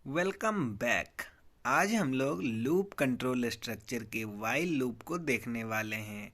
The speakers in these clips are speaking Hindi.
Welcome back. आज हम लोग लूप कंट्रोल स्ट्रक्चर के वाइल लूप को देखने वाले हैं।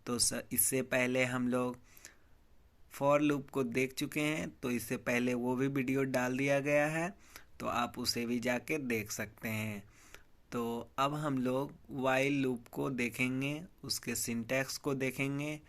तो इससे पहले हम लोग फॉर लूप को देख चुके हैं, तो इससे पहले वो भी वीडियो डाल दिया गया है, तो आप उसे भी जाके देख सकते हैं। तो अब हम लोग वाइल लूप को देखेंगे, उसके सिंटैक्स को देखेंगे,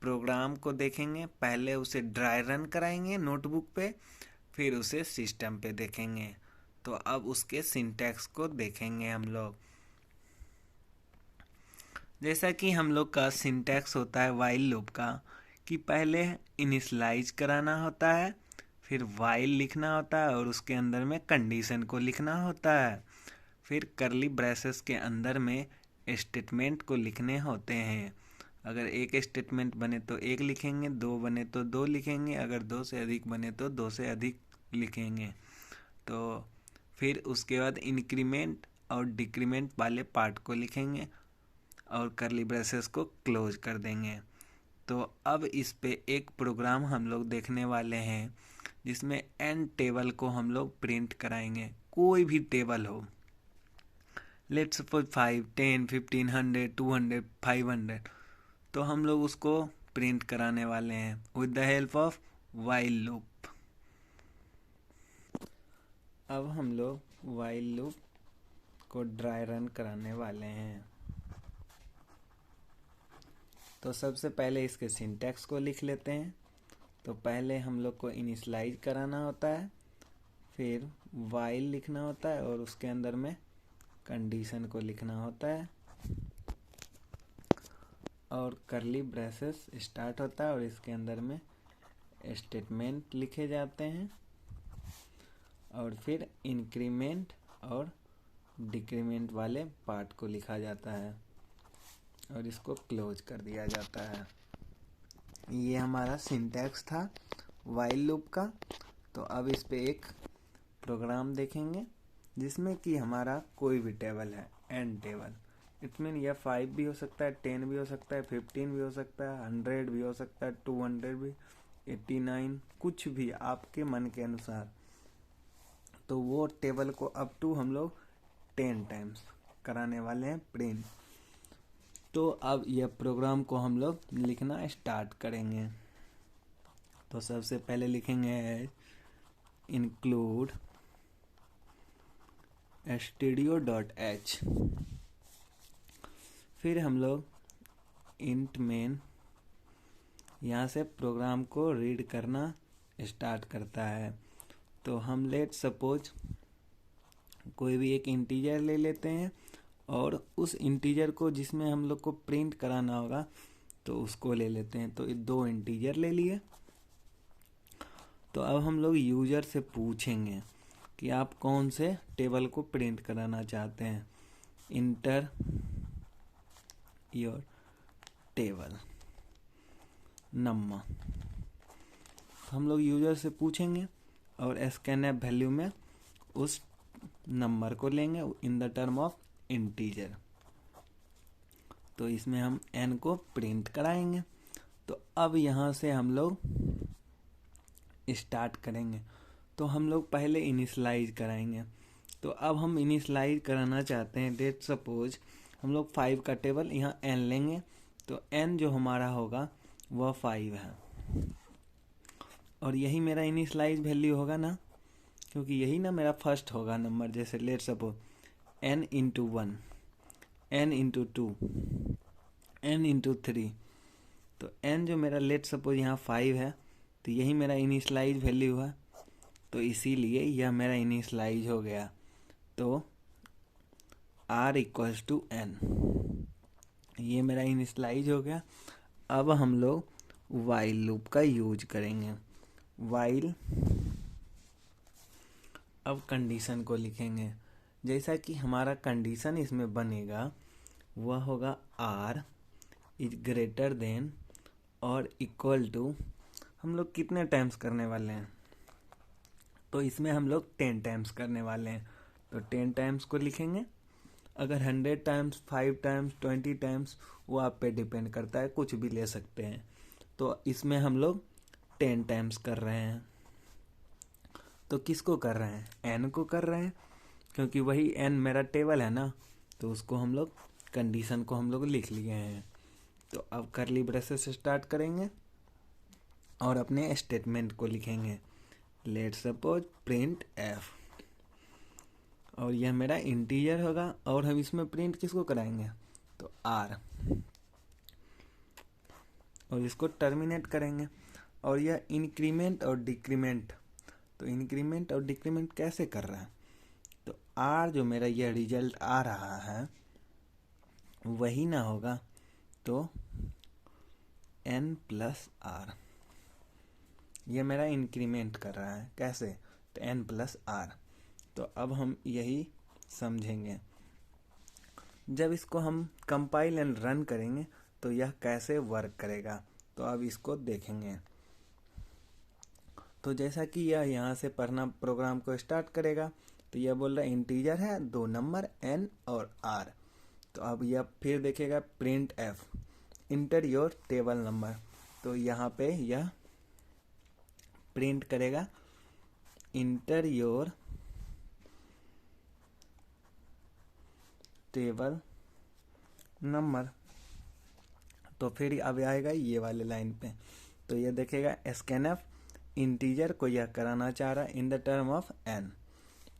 प्रोग्राम को देखेंगे। पहले उसे ड्राई रन कराएंगे नोटबुक पे, फिर उसे सिस्टम पे देखेंगे। तो अब उसके सिंटैक्स को देखेंगे हम लोग। जैसा कि हम लोग का सिंटैक्स होता है वाइल लूप का, कि पहले इनिशलाइज कराना होता है, फिर वाइल लिखना होता है और उसके अंदर में कंडीशन को लिखना होता है, फिर करली ब्रेसेस के अंदर में स्टेटमेंट को लिखने होते हैं। अगर एक स्टेटमेंट बने तो एक लिखेंगे, दो बने तो दो लिखेंगे, अगर दो से अधिक बने तो दो से अधिक लिखेंगे। तो फिर उसके बाद इंक्रीमेंट और डिक्रीमेंट वाले पार्ट को लिखेंगे और करली ब्रेसेस को क्लोज कर देंगे। तो अब इस पे एक प्रोग्राम हम लोग देखने वाले हैं, जिसमें एन टेबल को हम लोग प्रिंट कराएंगे। कोई भी टेबल हो, लेट्स सपोज 5, 10, 15, 100, 200, 500, तो हम लोग उसको प्रिंट कराने वाले हैं with the help of while loop. अब हम लोग वाइल लूप को ड्राई रन कराने वाले हैं। तो सबसे पहले इसके सिंटैक्स को लिख लेते हैं। तो पहले हम लोग को इनिशलाइज कराना होता है, फिर वाइल लिखना होता है और उसके अंदर में कंडीशन को लिखना होता है, और करली ब्रेसेस स्टार्ट होता है और इसके अंदर में स्टेटमेंट लिखे जाते हैं, और फिर इंक्रीमेंट और डिक्रीमेंट वाले पार्ट को लिखा जाता है और इसको क्लोज कर दिया जाता है। ये हमारा सिंटैक्स था वाइल लूप का। तो अब इस पे एक प्रोग्राम देखेंगे, जिसमें कि हमारा कोई भी टेबल है, एन टेबल। इट मीन यह 5 भी हो सकता है, 10 भी हो सकता है, 15 भी हो सकता है, 100 भी हो सकता है, 200 भी, 89, कुछ भी आपके मन के अनुसार। तो वो टेबल को अप टू हम लोग 10 टाइम्स कराने वाले हैं प्रिंट। तो अब यह प्रोग्राम को हम लोग लिखना स्टार्ट करेंगे। तो सबसे पहले लिखेंगे इंक्लूड stdio.h, फिर हम लोग इंट मेन, यहाँ से प्रोग्राम को रीड करना स्टार्ट करता है। तो हम लेट सपोज कोई भी एक इंटीजर ले लेते हैं, और उस इंटीजर को जिसमें हम लोग को प्रिंट कराना होगा तो उसको ले लेते हैं। तो ये 2 इंटीजर ले लिए। तो अब हम लोग यूजर से पूछेंगे कि आप कौन से टेबल को प्रिंट कराना चाहते हैं। इंटर योर टेबल नंबर, हम लोग यूजर से पूछेंगे और स्कैनएफ वैल्यू में उस नंबर को लेंगे इन द टर्म ऑफ इंटीजर। तो इसमें हम n को प्रिंट कराएंगे। तो अब यहाँ से हम लोग स्टार्ट करेंगे। तो हम लोग पहले इनिशलाइज कराएंगे। तो अब हम इनिशलाइज कराना चाहते हैं, लेट सपोज हम लोग 5 का टेबल यहाँ n लेंगे। तो n जो हमारा होगा वह 5 है, और यही मेरा इनिशलाइज वैल्यू होगा ना, क्योंकि यही ना मेरा फर्स्ट होगा नंबर। जैसे let suppose n into 1, n into 2, n into 3। तो n जो मेरा लेट सपोज यहाँ 5 है, तो यही मेरा इनिशलाइज वैल्यू है, तो इसीलिए यह मेरा इनिशलाइज हो गया। तो r इक्वल्स टू n, ये मेरा इनिशलाइज हो गया। अब हम लोग वाइल लूप का यूज करेंगे। वाइल, अब कंडीशन को लिखेंगे। जैसा कि हमारा कंडीशन इसमें बनेगा वह होगा r इज ग्रेटर देन और इक्वल टू, हम लोग कितने टाइम्स करने वाले हैं, तो इसमें हम लोग 10 टाइम्स करने वाले हैं। तो 10 टाइम्स को लिखेंगे। अगर 100 टाइम्स, 5 टाइम्स, 20 टाइम्स, वो आप पे डिपेंड करता है, कुछ भी ले सकते हैं। तो इसमें हम लोग 10 टाइम्स कर रहे हैं। तो किसको कर रहे हैं, एन को कर रहे हैं, क्योंकि वही एन मेरा टेबल है ना, तो उसको हम लोग कंडीशन को हम लोग लिख लिए हैं। तो अब करली ब्रेसेस स्टार्ट करेंगे और अपने स्टेटमेंट को लिखेंगे। लेट सपोज प्रिंट एफ, और यह मेरा इंटीजर होगा और हम इसमें प्रिंट किसको कराएंगे, तो आर, और इसको टर्मिनेट करेंगे। और यह इंक्रीमेंट और डिक्रीमेंट, तो इंक्रीमेंट और डिक्रीमेंट कैसे कर रहा है, तो आर जो मेरा यह रिजल्ट आ रहा है वही ना होगा, तो एन प्लस आर, यह मेरा इंक्रीमेंट कर रहा है कैसे, तो एन प्लस आर। तो अब हम यही समझेंगे जब इसको हम कंपाइल एंड रन करेंगे तो यह कैसे वर्क करेगा, तो अब इसको देखेंगे। तो जैसा कि यह यहाँ से पढ़ना प्रोग्राम को स्टार्ट करेगा, तो यह बोल रहा है इंटीजर है 2 नंबर एन और आर। तो अब यह फिर देखेगा print F, inter your table number, तो यहाँ पे यह प्रिंट करेगा इंटर योर टेबल नंबर। तो फिर अब आएगा ये वाले लाइन पे, तो ये देखेगा स्कैनफ इंटीजर को यह कराना चाह रहा है in the term of N,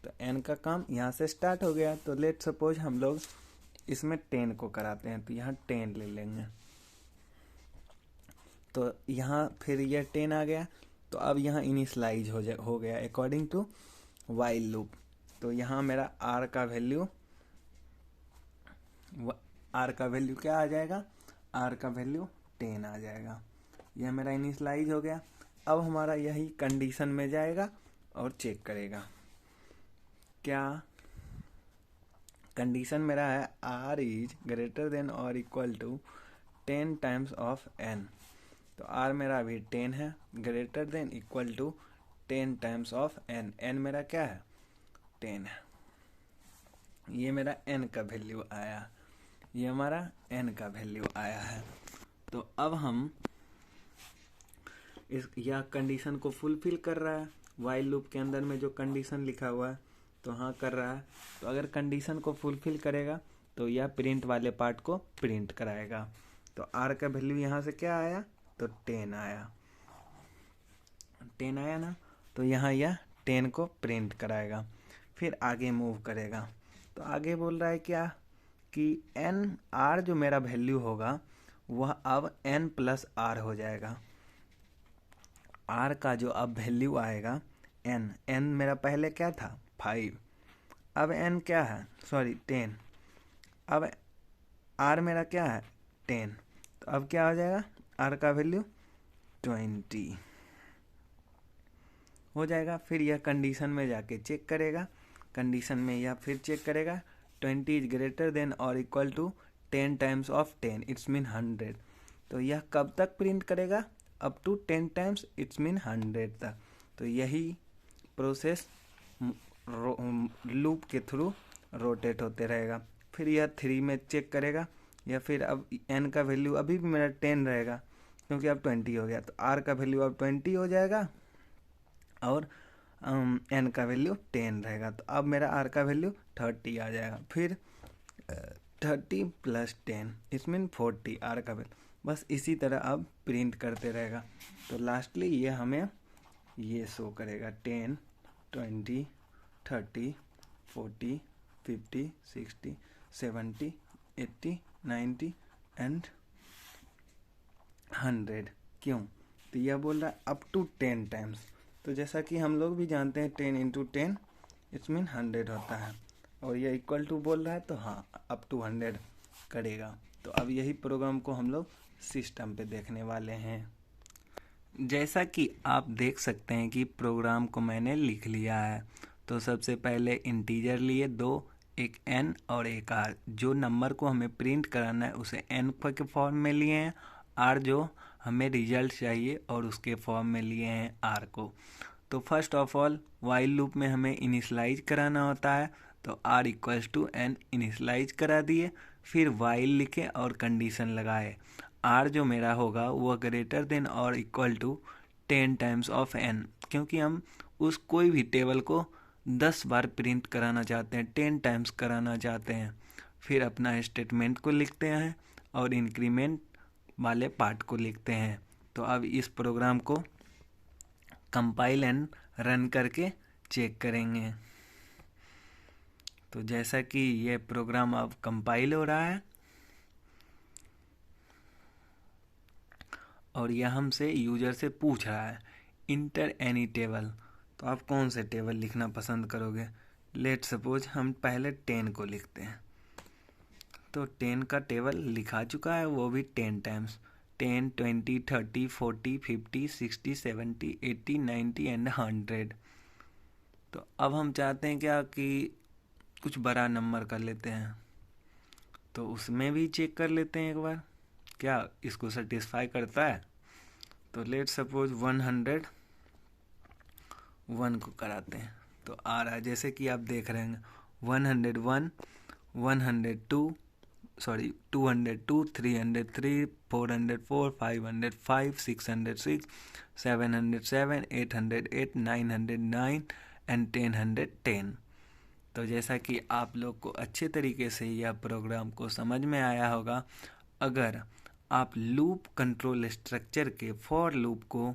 तो एन का काम यहाँ से स्टार्ट हो गया। तो लेट सपोज हम लोग इसमें 10 को कराते हैं, तो यहाँ 10 ले लेंगे, तो यहाँ फिर यह 10 आ गया। तो अब यहाँ इनिशलाइज हो गया अकॉर्डिंग टू वाइल लूप। तो यहाँ मेरा आर का वैल्यू क्या आ जाएगा, आर का वैल्यू 10 आ जाएगा। यह मेरा इनिशलाइज हो गया। अब हमारा यही कंडीशन में जाएगा और चेक करेगा, क्या कंडीशन मेरा है आर इज ग्रेटर देन और equal to 10 times of N. तो आर मेरा अभी 10 है, greater than equal to 10 times of N, N मेरा क्या है 10 है। ये मेरा एन का वैल्यू आया, ये हमारा एन का वैल्यू आया है। तो अब हम इस यह कंडीशन को फुलफिल कर रहा है, वाइल लूप के अंदर में जो कंडीशन लिखा हुआ है तो हाँ कर रहा है। तो अगर कंडीशन को फुलफिल करेगा तो यह प्रिंट वाले पार्ट को प्रिंट कराएगा। तो आर का वैल्यू यहाँ से क्या आया, तो 10 आया, 10 आया ना, तो यहाँ यह 10 को प्रिंट कराएगा। फिर आगे मूव करेगा, तो आगे बोल रहा है क्या कि एन आर जो मेरा वैल्यू होगा वह अब एन प्लस आर हो जाएगा। आर का जो अब वैल्यू आएगा एन, एन मेरा पहले क्या था 5, अब एन क्या है 10, अब आर मेरा क्या है 10, तो अब क्या हो जाएगा आर का वैल्यू 20 हो जाएगा। फिर यह कंडीशन में जाके चेक करेगा, कंडीशन में यह फिर चेक करेगा 20 इज ग्रेटर देन और equal to 10 times of 10, it's mean 100। तो यह कब तक प्रिंट करेगा, up to 10 times, it's mean 100 तक। तो यही प्रोसेस लूप के थ्रू रोटेट होते रहेगा। फिर यह 3 में चेक करेगा, या फिर अब एन का वैल्यू अभी भी मेरा 10 रहेगा क्योंकि अब 20 हो गया, तो आर का वैल्यू अब 20 हो जाएगा और एन का वैल्यू 10 रहेगा। तो अब मेरा आर का वैल्यू 30 आ जाएगा। फिर 30 प्लस 10 इट्स मीन 40 आर का वैल्यू। बस इसी तरह अब प्रिंट करते रहेगा। तो लास्टली ये हमें ये शो करेगा 10, 20, 30, 40, 50, 60, 70, 80, 90 एंड 100। क्यों, तो यह बोल रहा है अप टू 10 टाइम्स। तो जैसा कि हम लोग भी जानते हैं 10 इंटू 10 इट्स मीन 100 होता है, और यह इक्वल टू बोल रहा है तो हाँ अप टू 100 करेगा। तो अब यही प्रोग्राम को हम लोग सिस्टम पे देखने वाले हैं। जैसा कि आप देख सकते हैं कि प्रोग्राम को मैंने लिख लिया है। तो सबसे पहले इंटीजर लिए 2, एक एन और एक आर। जो नंबर को हमें प्रिंट कराना है उसे एन के फॉर्म में लिए हैं, आर जो हमें रिजल्ट चाहिए और उसके फॉर्म में लिए हैं आर को। तो first of all while loop में हमें इनिशलाइज कराना होता है, तो R equals to N initialise करा दिए, फिर वाइल लिखे और कंडीशन लगाए। आर जो मेरा होगा वह ग्रेटर देन और equal to 10 times of N, क्योंकि हम उस कोई भी टेबल को 10 बार प्रिंट कराना चाहते हैं, 10 टाइम्स कराना चाहते हैं, फिर अपना स्टेटमेंट को लिखते हैं और इंक्रीमेंट वाले पार्ट को लिखते हैं। तो अब इस प्रोग्राम को कंपाइल एंड रन करके चेक करेंगे। तो जैसा कि ये प्रोग्राम अब कंपाइल हो रहा है और यह हमसे यूजर से पूछ रहा है इंटर एनी टेबल, तो आप कौन से टेबल लिखना पसंद करोगे। लेट सपोज हम पहले 10 को लिखते हैं, तो 10 का टेबल लिखा चुका है, वो भी 10 टाइम्स, 10, 20, 30, 40, 50, 60, 70, 80, 90 एंड 100। तो अब हम चाहते हैं क्या कि कुछ बड़ा नंबर कर लेते हैं, तो उसमें भी चेक कर लेते हैं एक बार क्या इसको सेटिस्फाई करता है। तो लेट सपोज 101 को कराते हैं, तो आ रहा है जैसे कि आप देख रहे हैं 101, 102, 202, 303, 404, 505, 606, 707, 808, 909 एंड 1010। तो जैसा कि आप लोग को अच्छे तरीके से यह प्रोग्राम को समझ में आया होगा, अगर आप लूप कंट्रोल स्ट्रक्चर के फॉर लूप को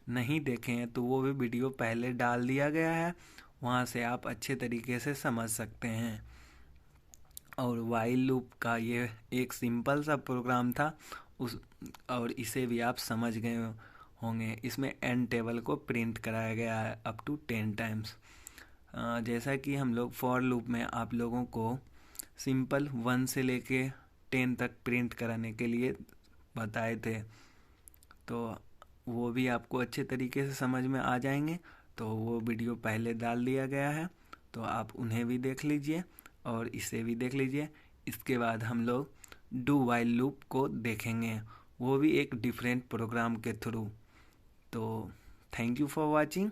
नहीं देखें हैं तो वो भी वीडियो पहले डाल दिया गया है, वहाँ से आप अच्छे तरीके से समझ सकते हैं। और वाइल लूप का ये एक सिंपल सा प्रोग्राम था और इसे भी आप समझ गए होंगे। इसमें एन टेबल को प्रिंट कराया गया है अप टू 10 टाइम्स। जैसा कि हम लोग फॉर लूप में आप लोगों को सिंपल 1 से लेके 10 तक प्रिंट कराने के लिए बताए थे, तो वो भी आपको अच्छे तरीके से समझ में आ जाएंगे। तो वो वीडियो पहले डाल दिया गया है, तो आप उन्हें भी देख लीजिए और इसे भी देख लीजिए। इसके बाद हम लोग डू वाइल लूप को देखेंगे, वो भी एक डिफरेंट प्रोग्राम के थ्रू। तो थैंक यू फॉर वॉचिंग।